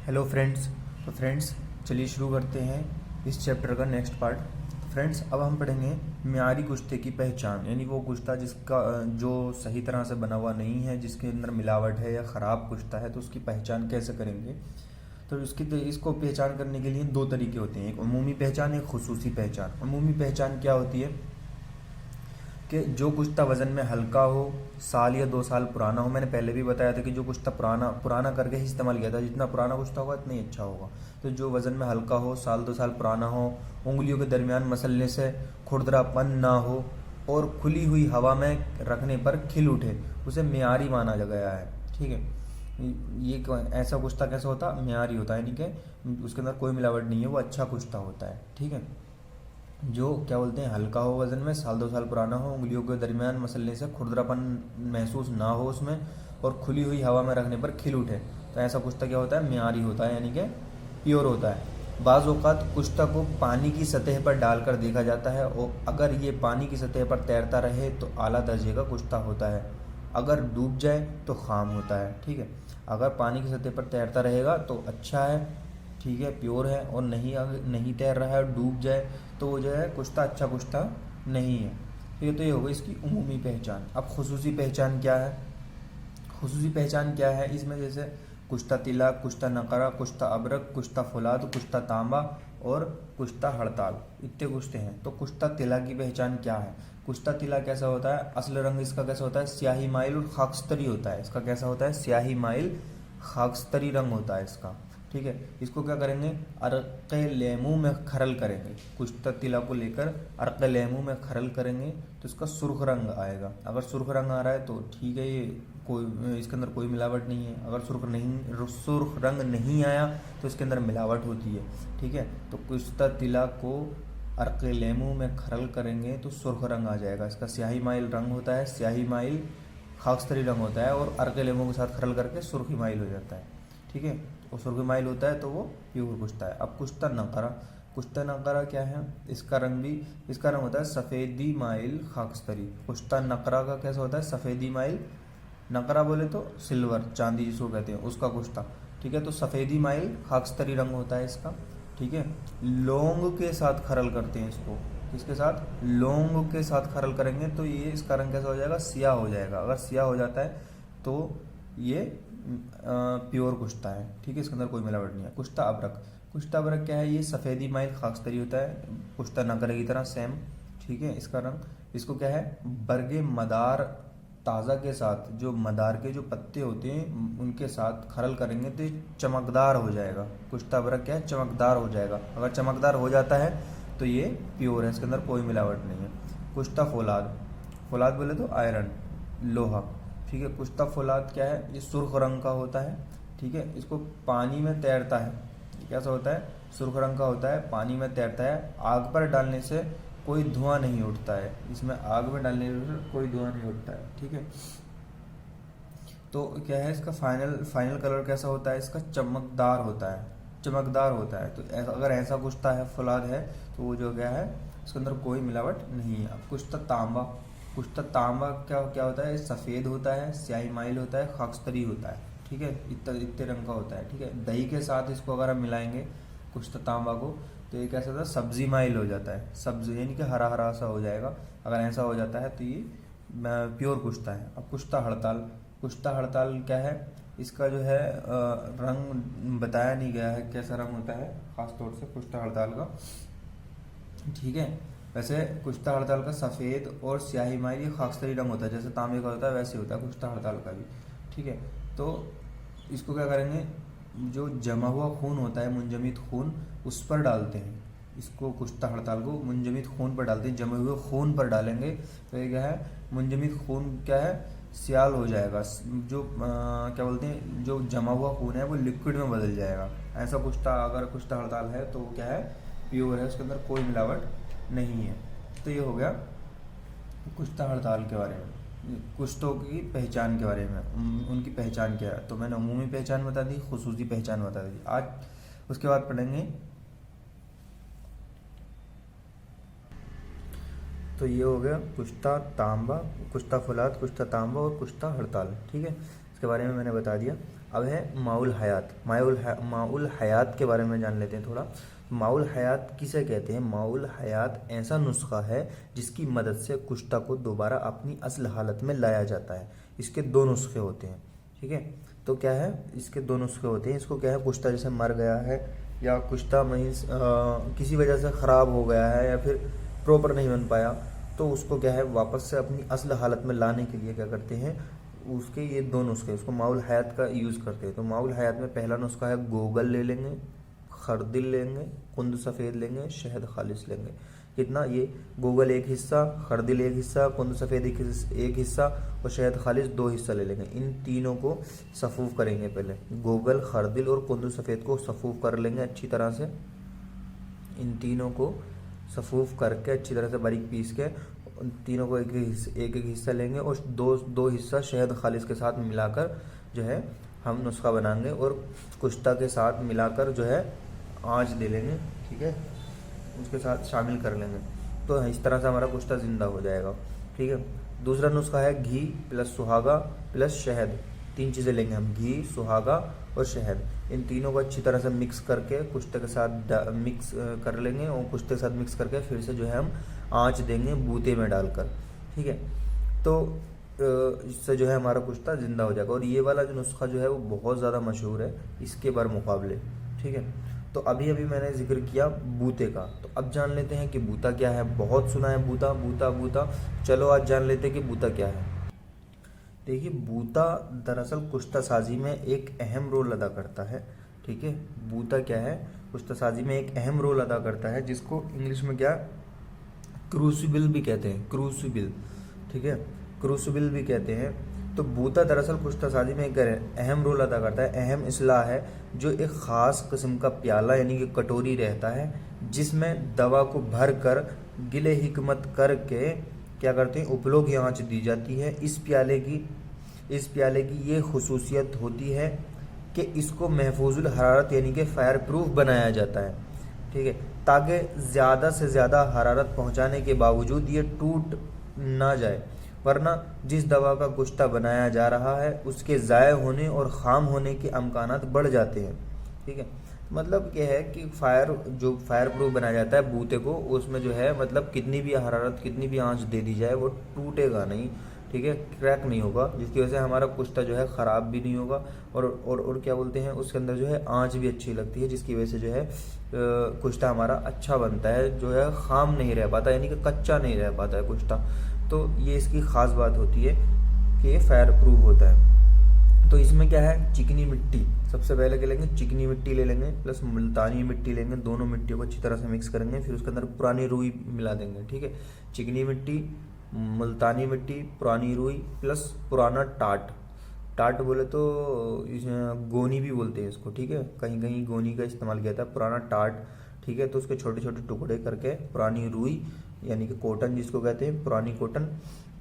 Hello friends. तो friends चलिए शुरू करते हैं इस चैप्टर का नेक्स्ट पार्ट। तो फ्रेंड्स अब हम पढ़ेंगे मियारी कुश्ते की पहचान, यानी वो कुश्ता जिसका जो सही तरह से बना हुआ नहीं है, जिसके अंदर मिलावट है या ख़राब कुश्ता है, तो उसकी पहचान कैसे करेंगे। तो इसको पहचान करने के लिए दो तरीके होते हैं, एक अमूमी पहचान, एक खुसूसी पहचान। अमूमी पहचान क्या होती है कि जो कुश्ता वज़न में हल्का हो, साल या 2 साल पुराना हो। मैंने पहले भी बताया था कि जो कुश्ता पुराना करके ही इस्तेमाल किया था, जितना पुराना कुश्ता होगा इतना ही अच्छा होगा। तो जो वज़न में हल्का हो, साल 2 साल पुराना हो, उंगलियों के दरमियान मसलने से खुरदरापन ना हो और खुली हुई हवा में रखने पर खिल उठे, उसे मियारी माना गया है। ठीक है, ये ऐसा कुश्ता कैसा होता है, मियारी होता है, यानी कि उसके अंदर कोई मिलावट नहीं है, वो अच्छा कुश्ता होता है। ठीक है, जो क्या बोलते हैं, हल्का हो वज़न में, साल 2 साल पुराना हो, उंगलियों के दरमियान मसलने से खुरदरापन महसूस ना हो उसमें और खुली हुई हवा में रखने पर खिल उठे, तो ऐसा कुश्ता क्या होता है, मियारी होता है, यानी कि प्योर होता है। बाज़ औक़ात कुश्ता को पानी की सतह पर डालकर देखा जाता है और अगर ये पानी की सतह पर तैरता रहे तो आला दर्जे का कुश्ता होता है, अगर डूब जाए तो खाम होता है। ठीक है, अगर पानी की सतह पर तैरता रहेगा तो अच्छा है, ठीक है, प्योर है, और नहीं तैर रहा है, डूब जाए तो वो जो है कुश्ता अच्छा कुश्ता नहीं है। ठीक है, तो ये हो गई इसकी उमूमी पहचान। अब खुसूसी पहचान क्या है। खुसूसी पहचान क्या है, इसमें जैसे कुश्ता तिला, कुश्ता नकरा, कुश्ता अबरक, कुश्ता फुलाद, कुश्ता तांबा और कुश्ता हड़ताल, इतने कुश्ते हैं। तो कुश्ता तिला की पहचान क्या है। कुश्ता तिला कैसा होता है, असल रंग इसका कैसा होता है, स्याही माइल और खाकस्तरी होता है। इसका कैसा होता है, स्याही माइल खाकस्तरी रंग होता है इसका। ठीक है, इसको क्या करेंगे, अर्क़ लेमू में खरल करेंगे। कुश्ता तिला को लेकर अर्क़ लेमू में खरल करेंगे तो इसका सुर्ख रंग आएगा। अगर सुर्ख रंग आ रहा है तो ठीक है, ये कोई इसके अंदर कोई मिलावट नहीं है। अगर सुर्ख रंग नहीं आया तो इसके अंदर मिलावट होती है। ठीक है, तो कुश्ता तिला को अर्क़ लेमू में खरल करेंगे तो सुर्ख रंग आ जाएगा। इसका स्याही माइल रंग होता है, स्याही माइल खाकस्तरी रंग होता है, और अर्क़ लेमू के साथ खरल करके सुर्खी माइल हो जाता है। ठीक है, तो सुर्खी माइल होता है तो वो प्योर कुश्ता है। अब कुश्ता नकरा, कुश्ता नकरा क्या है, इसका रंग होता है सफ़ेदी माइल खाकस्तरी। कुश्ता नकरा का कैसा होता है, सफ़ेदी माइल, नकरा बोले तो सिल्वर, चांदी जिसको कहते हैं, उसका कुश्ता। ठीक है, तो सफ़ेदी माइल खाकस्तरी रंग होता है इसका। ठीक है, लौंग के साथ खरल करते हैं इसको, किसके साथ, लौंग के साथ खरल करेंगे तो ये इसका रंग कैसा हो जाएगा, सियाह हो जाएगा। अगर सियाह हो जाता है तो ये प्योर कुश्ता है। ठीक है, इसके अंदर कोई मिलावट नहीं है। कुश्ता अबरक, कुश्ता अबरक क्या है, ये सफ़ेदी माइल खाकस्तरी होता है, कुश्ता नकरे की तरह सेम। ठीक है, इसका रंग, इसको क्या है, बरगे मदार ताज़ा के साथ, जो मदार के जो पत्ते होते हैं उनके साथ खरल करेंगे तो ये चमकदार हो जाएगा। कुश्ता अबरक क्या है, चमकदार हो जाएगा। अगर चमकदार हो जाता है तो ये प्योर है, इसके अंदर कोई मिलावट नहीं है। कुश्ता फौलाद, फौलाद बोले तो आयरन, लोहा। ठीक है, कुश्ता फौलाद क्या है, ये सुर्ख रंग का होता है। ठीक है, इसको पानी में तैरता है, कैसा होता है, सुर्ख रंग का होता है, पानी में तैरता है, आग पर डालने से कोई धुआं नहीं उठता है, इसमें आग में डालने से कोई धुआं नहीं उठता है। ठीक है, तो क्या है, इसका फाइनल कलर कैसा होता है, इसका चमकदार होता है, चमकदार होता है। तो अगर ऐसा कुश्ता है, फौलाद है, तो वो जो क्या है, इसके अंदर कोई मिलावट नहीं है। अब कुश्ता तांबा, कुश्ता तांबा क्या क्या होता है, सफ़ेद होता है, स्याही माइल होता है, खाकस्तरी होता है। ठीक है, इतने रंग का होता है। ठीक है, दही के साथ इसको अगर हम मिलाएंगे कुश्ता तांबा को तो ये कैसा होता है, सब्जी माइल हो जाता है, सब्जी यानी कि हरा हरा सा हो जाएगा। अगर ऐसा हो जाता है तो ये प्योर कुश्ता है। अब कुश्ता हड़ताल, कुश्ता हड़ताल क्या है, इसका जो है रंग बताया नहीं गया है कैसा रंग होता है ख़ास तौर से कुश्ता हड़ताल का। ठीक है, वैसे कुश्ता हड़ताल का सफ़ेद और स्याही माइल ये खाकस्तरी रंग होता है, जैसे तांबे का होता है वैसे होता है कुश्ता हड़ताल का भी। ठीक है, तो इसको क्या करेंगे, जो जमा हुआ खून होता है, मुंजमद खून, उस पर डालते हैं इसको। कुश्ता हड़ताल को मुंजमद खून पर डालते हैं, जमे हुए खून पर डालेंगे तो ये क्या है, मुंजमद खून क्या है, सियाल हो जाएगा। जो क्या बोलते हैं, जो जमा हुआ खून है वो लिक्विड में बदल जाएगा। ऐसा कुश्ता अगर कुश्ता हड़ताल है तो क्या है, प्योर है, उसके अंदर कोई मिलावट नहीं है। तो ये हो गया कुश्ता हड़ताल के बारे में, कुश्तों की पहचान के बारे में, उनकी पहचान क्या है। तो मैंने अमूमी पहचान बता दी, खुसूसी पहचान बता दी। आज उसके बाद पढ़ेंगे, तो ये हो गया कुश्ता तांबा, कुश्ता फौलाद, कुश्ता तांबा और कुश्ता हड़ताल। ठीक है, इसके बारे में मैंने बता दिया। अब है माउल हयात। माउल हयात के बारे में जान लेते हैं थोड़ा। माउल हयात किसे कहते हैं? माउल हयात ऐसा नुस्खा है जिसकी मदद से कुश्ता को दोबारा अपनी असल हालत में लाया जाता है। इसके दो नुस्खे होते हैं, ठीक है। तो क्या है, इसके दो नुस्खे होते हैं। इसको क्या है, कुश्ता जैसे मर गया है या कुश्ता मीन्स किसी वजह से ख़राब हो गया है या फिर प्रॉपर नहीं बन पाया, तो उसको क्या है वापस से अपनी असल हालत में लाने के लिए क्या करते हैं, उसके ये दो नुस्खे, उसको माउल हयात का यूज़ करते हैं। तो माउल हयात में पहला नुस्खा है गोगल ले लेंगे, खरदिल लेंगे, कुंद सफ़ेद लेंगे, शहद खालिस लेंगे। कितना? ये गोगल एक हिस्सा, खरदिल एक हिस्सा, कुंद सफ़ेद एक हिस्सा और शहद खालिस 2 हिस्सा ले लेंगे। इन तीनों को सफ़ूफ़ करेंगे। पहले गोगल, खरदिल और कुंद सफ़ेद को सफ़ूफ़ कर लेंगे अच्छी तरह से। इन तीनों को सफ़ूफ़ करके अच्छी तरह से बारीक पीस के उन तीनों को एक हिस्सा लेंगे और दो हिस्सा शहद खालिस के साथ मिलाकर जो है हम नुस्खा बनाएंगे और कुश्ता के साथ मिलाकर जो है आँच दे लेंगे, ठीक है, उसके साथ शामिल कर लेंगे। तो इस तरह से हमारा कुश्ता ज़िंदा हो जाएगा, ठीक है। दूसरा नुस्खा है घी प्लस सुहागा प्लस शहद। 3 चीज़ें लेंगे हम, घी, सुहागा और शहद। इन तीनों को अच्छी तरह से मिक्स करके कुश्ते के साथ मिक्स कर लेंगे और कुश्ते के साथ मिक्स करके फिर से जो है हम आँच देंगे बूते में डालकर, ठीक है। तो इससे जो है हमारा कुश्ता ज़िंदा हो जाएगा। और ये वाला जो नुस्खा जो है वो बहुत ज़्यादा मशहूर है इसके मुकाबले, ठीक है। तो अभी मैंने जिक्र किया बूते का, तो अब जान लेते हैं कि बूता क्या है। बहुत सुना है बूता बूता बूता, चलो आज जान लेते हैं कि बूता क्या है। देखिए, बूता दरअसल कुश्ता साजी में एक अहम रोल अदा करता है, ठीक है। बूता क्या है, कुश्ता साजी में एक अहम रोल अदा करता है, जिसको इंग्लिश में क्या क्रूसिबल भी कहते हैं, क्रूसिबल, ठीक है, क्रूसिबल भी कहते हैं। तो बूता दरअसल कुश्ता साजी में एक अहम रोल अदा करता है। अहम इसलाह है जो एक ख़ास किस्म का प्याला यानी कि कटोरी रहता है, जिसमें दवा को भर कर गिले हिकमत करके क्या करते हैं, उपलों की आँच दी जाती है। इस प्याले की ये खुसूसियत होती है कि इसको महफूजुल हरारत यानी कि फायर प्रूफ बनाया जाता है, ठीक है, ताकि ज़्यादा से ज़्यादा हरारत पहुंचाने के बावजूद ये टूट ना जाए, वरना जिस दवा का कुश्ता बनाया जा रहा है उसके ज़ाय होने और ख़ाम होने के अमकानात बढ़ जाते हैं, ठीक है। मतलब ये है कि फायर प्रूफ बनाया जाता है बूते को, उसमें जो है मतलब कितनी भी हरारत कितनी भी आंच दे दी जाए वो टूटेगा नहीं, ठीक है, क्रैक नहीं होगा, जिसकी वजह से हमारा कुश्ता जो है ख़राब भी नहीं होगा और क्या बोलते हैं, उसके अंदर जो है आंच भी अच्छी लगती है, जिसकी वजह से जो है कुश्ता हमारा अच्छा बनता है, जो है ख़ाम नहीं रह पाता यानी कि कच्चा नहीं रह पाता है कुश्ता। तो ये इसकी ख़ास बात होती है कि ये फायर प्रूफ होता है। तो इसमें क्या है, चिकनी मिट्टी सबसे पहले क्या लेंगे, चिकनी मिट्टी ले लेंगे प्लस मुल्तानी मिट्टी लेंगे। दोनों मिट्टियों को अच्छी तरह से मिक्स करेंगे, फिर उसके अंदर पुरानी रुई मिला देंगे, ठीक है। चिकनी मिट्टी, मुल्तानी मिट्टी, पुरानी रुई प्लस पुराना टाट बोले तो गोनी भी बोलते हैं इसको, ठीक है, कहीं कहीं गोनी का इस्तेमाल किया था, पुराना टाट, ठीक है। तो उसके छोटे छोटे टुकड़े करके पुरानी रुई यानी कि कॉटन जिसको कहते हैं, पुरानी कॉटन,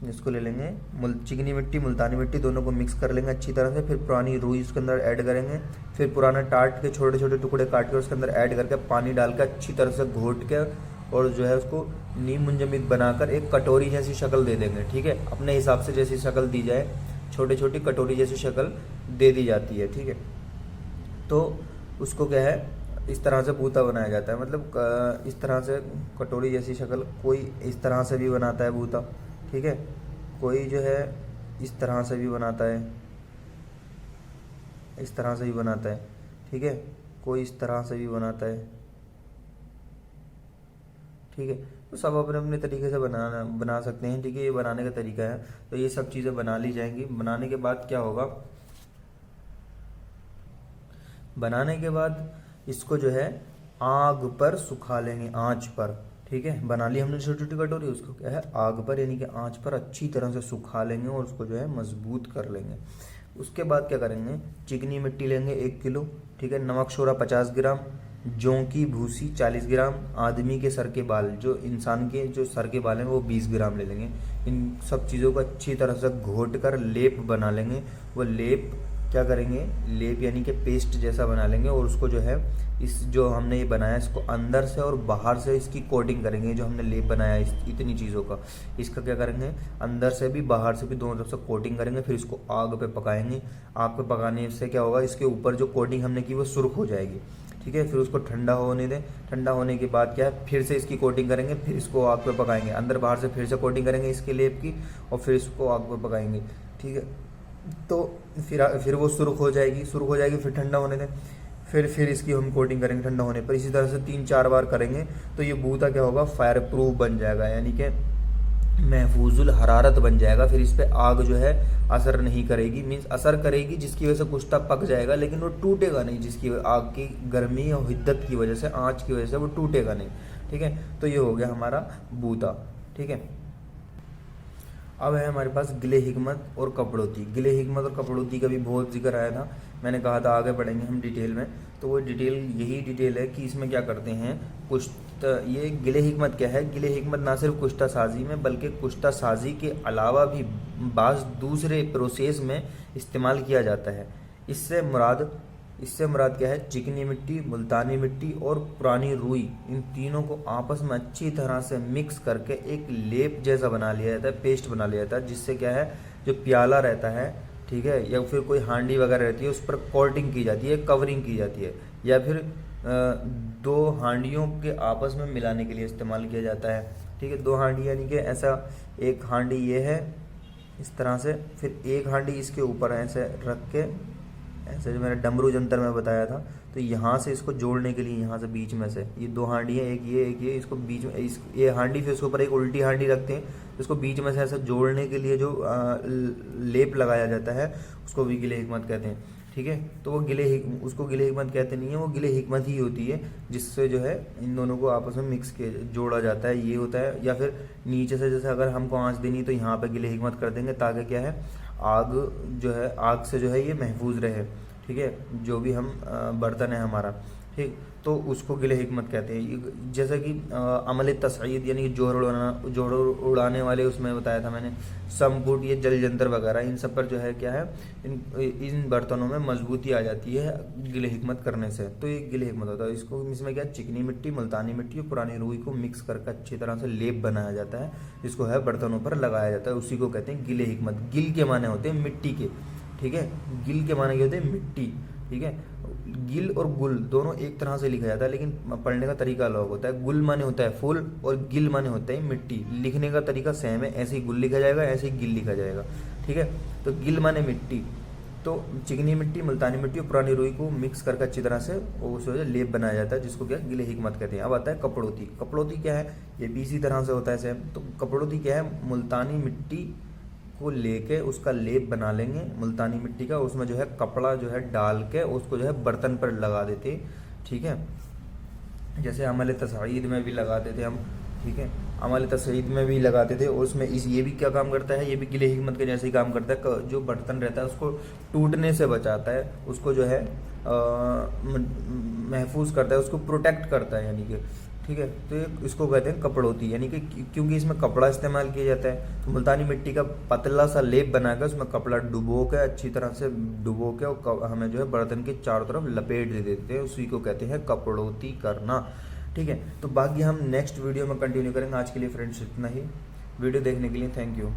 इसको ले लेंगे। चिकनी मिट्टी, मुल्तानी मिट्टी दोनों को मिक्स कर लेंगे अच्छी तरह से, फिर पुरानी रुई उसके अंदर ऐड करेंगे, फिर पुराना टाट के छोटे छोटे टुकड़े काट के उसके अंदर ऐड करके पानी डाल के अच्छी तरह से घोट के और जो है उसको नीम मुंजमद बनाकर एक कटोरी जैसी शक्ल दे देंगे, ठीक है। अपने हिसाब से जैसी शक्ल दी जाए, छोटी छोटी कटोरी जैसी शक्ल दे दी जाती है, ठीक है। तो उसको क्या है, इस तरह से बूता बनाया जाता है, मतलब इस तरह से कटोरी जैसी शक्ल, कोई इस तरह से भी बनाता है बूता, ठीक है, कोई जो है इस तरह से भी बनाता है, इस तरह से भी बनाता है, ठीक है, कोई इस तरह से भी बनाता है, ठीक है। तो सब अपने अपने तरीके से बना सकते हैं, ठीक है, ये बनाने का तरीका है। तो ये सब चीज़ें बना ली जाएंगी। बनाने के बाद क्या होगा, बनाने के बाद इसको जो है आग पर सुखा लेंगे, आंच पर, ठीक है। बना ली हमने छोटी छोटी कटोरी, उसको क्या है आग पर यानी कि आंच पर अच्छी तरह से सुखा लेंगे और उसको जो है मजबूत कर लेंगे। उसके बाद क्या करेंगे, चिकनी मिट्टी लेंगे 1 किलो, ठीक है, नमक शोरा 50 ग्राम, जौ की भूसी 40 ग्राम, आदमी के सर के बाल, जो इंसान के जो सर के बाल हैं वो 20 ग्राम ले लेंगे। इन सब चीज़ों को अच्छी तरह से घोट कर लेप बना लेंगे। वो लेप क्या करेंगे, लेप यानी कि पेस्ट जैसा बना लेंगे और उसको जो है इस जो हमने ये बनाया इसको अंदर से और बाहर से इसकी कोटिंग करेंगे। जो हमने लेप बनाया है इतनी चीज़ों का, इसका क्या करेंगे, अंदर से भी बाहर से भी दोनों तरफ से कोटिंग करेंगे। फिर इसको आग पे पकाएंगे। आग पे पकाने से क्या होगा, इसके ऊपर जो कोटिंग हमने की वो सुर्ख हो जाएगी। ठीक है, फिर उसको ठंडा होने दें। ठंडा होने के बाद क्या है, फिर से इसकी कोटिंग करेंगे, फिर इसको आग पे पकाएंगे। अंदर बाहर से फिर से कोटिंग करेंगे इसके लेप की और फिर इसको आग पे पकाएंगे। ठीक है, तो फिर वो सुर्ख हो जाएगी। फिर ठंडा होने दें, फिर इसकी हम कोटिंग करेंगे ठंडा होने पर। इसी तरह से 3-4 बार करेंगे तो ये बूता क्या होगा, फायर प्रूफ बन जाएगा, यानी कि महफूजुल हरारत बन जाएगा। फिर इस पर आग जो है असर नहीं करेगी, मीन्स असर करेगी जिसकी वजह से कुश्ता पक जाएगा, लेकिन वो टूटेगा नहीं, जिसकी आग की गर्मी और हिद्दत की वजह से, आँच की वजह से वो टूटेगा नहीं। ठीक है, तो ये हो गया हमारा बूता। ठीक है, अब है हमारे पास गिले हिकमत और कपड़ोती। गिले हिकमत और कपड़ोती का भी बहुत जिक्र आया था, मैंने कहा था आगे पढ़ेंगे हम डिटेल में। तो वो डिटेल यही डिटेल है कि इसमें क्या करते हैं, ये गिले हिकमत क्या है। गिले हिकमत ना सिर्फ कुश्ता साजी में बल्कि कुश्ता साजी के अलावा भी बाज़ दूसरे प्रोसेस में इस्तेमाल किया जाता है। इससे मुराद क्या है, चिकनी मिट्टी, मुल्तानी मिट्टी और पुरानी रुई, इन तीनों को आपस में अच्छी तरह से मिक्स करके एक लेप जैसा बना लिया जाता है, पेस्ट बना लिया जाता है, जिससे क्या है, जो प्याला रहता है, ठीक है, या फिर कोई हांडी वगैरह रहती है, उस पर कोटिंग की जाती है, कवरिंग की जाती है, या फिर 2 हांडियों के आपस में मिलाने के लिए इस्तेमाल किया जाता है। ठीक है, 2 हांडी यानी कि ऐसा, एक हांडी ये है इस तरह से, फिर एक हांडी इसके ऊपर ऐसे रख के, ऐसे जो मैंने डमरू जंतर में बताया था, तो यहाँ से इसको जोड़ने के लिए, यहाँ से बीच में से ये 2 हांडी है, एक ये, इसको बीच में ये हांडी, फिर उसके ऊपर एक उल्टी हांडी रखते हैं, इसको बीच में से ऐसा जोड़ने के लिए जो लेप लगाया जाता है उसको भी गिले हिकमत कहते हैं। ठीक है, तो वो उसको गिले हिकमत कहते नहीं है, वो गिले हिकमत ही होती है, जिससे जो है इन दोनों को आपस में मिक्स के जोड़ा जाता है, ये होता है। या फिर नीचे से जैसे अगर हमको आँच देनी तो यहाँ पे गिले हिकमत कर देंगे, ताकि क्या है, आग से जो है ये महफूज रहे। ठीक है, जो भी हम बर्तन है हमारा, ठीक, तो उसको गिले हिकमत कहते हैं। जैसे कि अमल तसईद यानी जोहर उड़ाने वाले, उसमें बताया था मैंने, संपुट, ये जल जंतर वगैरह, इन सब पर जो है क्या है, इन बर्तनों में मजबूती आ जाती है गिले हिकमत करने से। तो ये गिले हिकमत होता है। इसमें क्या, चिकनी मिट्टी, मुल्तानी मिट्टी और पुरानी रुई को मिक्स करके अच्छी तरह से लेप बनाया जाता है, इसको है बर्तनों पर लगाया जाता है, उसी को कहते हैं गिले हिकमत। गिल के माने होते हैं मिट्टी के। ठीक है, गिल के माने क्या होते हैं, मिट्टी। ठीक है, गिल और गुल दोनों एक तरह से लिखा जाता है, लेकिन पढ़ने का तरीका अलग होता है। गुल माने होता है फूल और गिल माने होता है मिट्टी। लिखने का तरीका सेम है, ऐसे ही गुल लिखा जाएगा, ऐसे ही गिल लिखा जाएगा। ठीक है, तो गिल माने मिट्टी, तो चिकनी मिट्टी, मुल्तानी मिट्टी और पुरानी रुई को मिक्स करके अच्छी तरह से उस वजह लेप बनाया जाता है, जिसको क्या गिले हिकमत कहते हैं। अब आता है कपड़ोती। कपड़ोती क्या है, ये भी इसी तरह से होता है सेम। तो कपड़ोती क्या है, मुल्तानी मिट्टी को लेके उसका लेप बना लेंगे मुल्तानी मिट्टी का, उसमें जो है कपड़ा जो है डाल के उसको जो है बर्तन पर लगा देते। ठीक है, जैसे अमल तसईद में भी लगाते थे हम। ठीक है, अमल तसईद में भी लगाते थे, और उसमें ये भी क्या काम करता है, ये भी गिले हिकमत के जैसे ही काम करता है। जो बर्तन रहता है उसको टूटने से बचाता है, उसको जो है महफूज करता है, उसको प्रोटेक्ट करता है, यानी कि। ठीक है, तो इसको कहते हैं कपड़ोती, यानी कि क्योंकि इसमें कपड़ा इस्तेमाल किया जाता है। तो मुल्तानी मिट्टी का पतला सा लेप बनाकर उसमें कपड़ा डुबो के, अच्छी तरह से डुबो के, और हमें जो है बर्तन के चारों तरफ लपेट दे देते हैं, उसी को कहते हैं कपड़ोती करना। ठीक है, तो बाकी हम नेक्स्ट वीडियो में कंटिन्यू करेंगे। आज के लिए फ्रेंड्स इतना ही। वीडियो देखने के लिए थैंक यू।